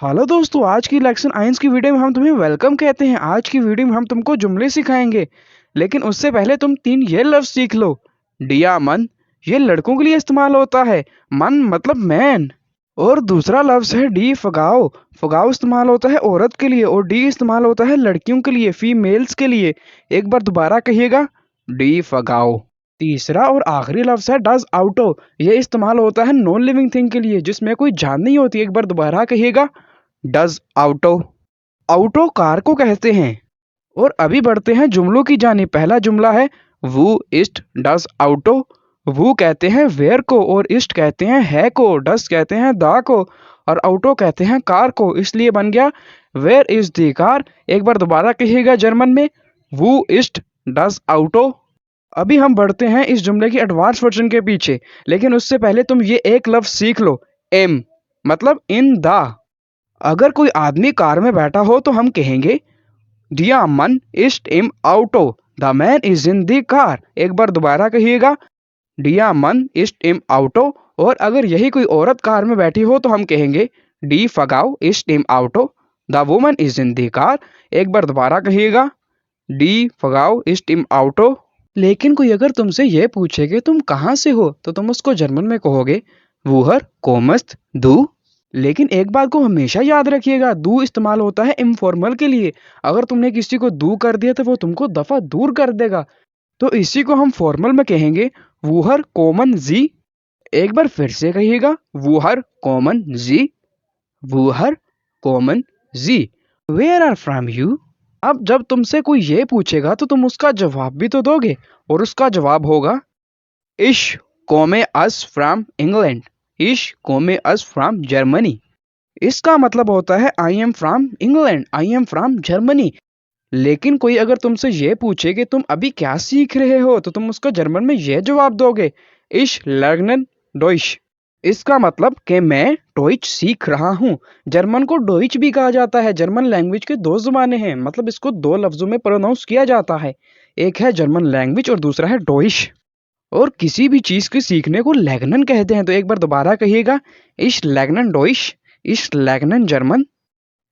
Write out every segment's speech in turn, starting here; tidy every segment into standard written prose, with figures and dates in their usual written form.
Hello दोस्तों, आज की लेक्चर 1 की वीडियो में हम तुम्हें वेलकम कहते हैं। आज की वीडियो में हम तुमको जुमले सिखाएंगे, लेकिन उससे पहले तुम 3 ये लफ्ज सीख लो। डिया मन, ये लड़कों के लिए इस्तेमाल होता है। मन मतलब मैन। और दूसरा लफ्ज है डी फगाओ। फगाओ इस्तेमाल होता है औरत के लिए और डी इस्तेमाल होता है लड़कियों के लिए, फीमेल्स के लिए। एक बार दोबारा कहिएगा, डी फगाओ। तीसरा और आखिरी लफ्ज है डज आउटो। ये इस्तेमाल होता है नॉन लिविंग थिंग के लिए जिसमें कोई जान नहीं होती। एक बार दोबारा कहिएगा, डज आउटो। आउटो कार को कहते हैं। और अभी बढ़ते हैं जुमलों की जानिब। पहला जुमला है वो इस्ट डज आउटो। वो कहते हैं वेयर को और इस्ट कहते हैं है को, डज कहते हैं दा को और आउटो कहते हैं कार को, इसलिए बन गया वेयर इज द कार। एक बार दोबारा कहिएगा जर्मन में, वो इस्ट डज आउटो। अभी हम बढ़ते हैं इस जुमले की एडवांस वर्जन के पीछे, लेकिन उससे पहले तुम ये एक लफ्ज सीख लो, एम मतलब इन द। अगर कोई आदमी कार में बैठा हो तो हम कहेंगे दिया मन इस्ट इम आउटो, the man is in the car. एक बार दोबारा कहिएगा, डिया मन इस्ट इम आउटो। और अगर यही कोई औरत कार में बैठी हो तो हम कहेंगे डी फगाओ इस्ट इम आउटो, the woman is in the car. एक बार दोबारा कहिएगा, डी फगाओ इस्ट इम आउटो। लेकिन कोई अगर तुमसे यह पूछे कि तुम कहाँ से हो तो तुम उसको जर्मन में कहोगे वुहर कोमस्त दू। लेकिन एक बात को हमेशा याद रखिएगा, दू इस्तेमाल होता है इनफॉर्मल के लिए। अगर तुमने किसी को दू कर दिया तो वो तुमको दफा दूर कर देगा, तो इसी को हम फॉर्मल में कहेंगे वुहर कॉमन जी। एक बार फिर से कहिएगा, वुहर कॉमन जी, वुहर कॉमन जी। Where are from you. अब जब तुमसे कोई ये पूछेगा तो तुम उसका जवाब भी तो दोगे, और उसका जवाब होगा इश कोमे अस फ्रॉम इंग्लैंड, इश कोमे अस फ्रॉम जर्मनी। इसका मतलब होता है I am from England, I am from Germany. लेकिन कोई अगर तुमसे ये पूछे कि तुम अभी क्या सीख रहे हो तो तुम उसको जर्मन में ये जवाब दोगे, इश लर्नन डॉइश। इसका मतलब कि मैं डॉइच सीख रहा हूँ। जर्मन को डॉइच भी कहा जाता है। जर्मन लैंग्वेज के 2 ज़ुबानें हैं, मतलब इसको 2 लफ्जों में प्रोनाउंस किया जाता है। एक है जर्मन लैंग्वेज और दूसरा है डॉइश। और किसी भी चीज के सीखने को लैगनन कहते हैं। तो एक बार दोबारा कहिएगा, इश लैगनन डॉइश, इश लैगनन जर्मन।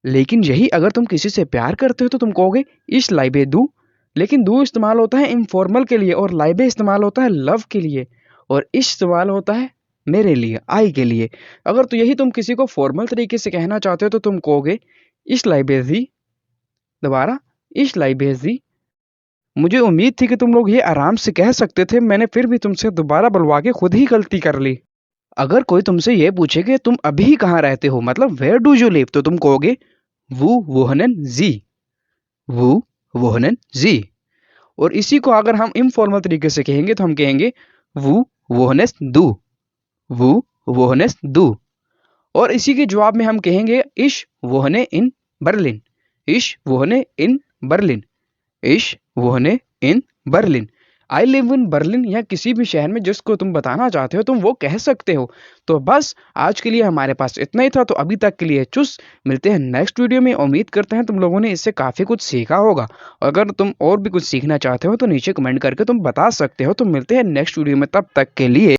लेकिन यही अगर तुम किसी से प्यार करते हो तो तुम कहोगे इश लाइबे दू। लेकिन दू इस्तेमाल होता है इनफॉर्मल के लिए और लाइबे इस्तेमाल होता है लव के लिए और इश इस्तेमाल होता है मेरे लिए, आई के लिए। अगर तो यही तुम किसी को फॉर्मल तरीके से कहना चाहते हो तो तुम कहोगे इश लाइबे जी। दोबारा, इश लाइबे जी। मुझे उम्मीद थी कि तुम लोग ये आराम से कह सकते थे, मैंने फिर भी तुमसे दोबारा बुलवा के खुद ही गलती कर ली। अगर कोई तुमसे ये पूछे कि तुम अभी कहाँ रहते हो, मतलब वेयर डू यू लिव, तो तुम कहोगे वू वोहनन जी, वू वोहनन जी। और इसी को अगर हम इनफॉर्मल तरीके से कहेंगे तो हम कहेंगे वू वोहनेस दू, वू वोहनेस दू। और इसी के जवाब में हम कहेंगे इश वोहने इन बर्लिन, इश वोहने इन बर्लिन, इश वोहने इन Berlin. I live in Berlin या किसी भी शहर में जिसको तुम बताना चाहते हो तुम वो कह सकते हो। तो बस आज के लिए हमारे पास इतना ही था। तो अभी तक के लिए चुस, मिलते हैं नेक्स्ट वीडियो में। उम्मीद करते हैं तुम लोगों ने इससे काफ़ी कुछ सीखा होगा। अगर तुम और भी कुछ सीखना चाहते हो तो नीचे कमेंट करके तुम बता सकते हो। तो मिलते हैं नेक्स्ट वीडियो में, तब तक के लिए।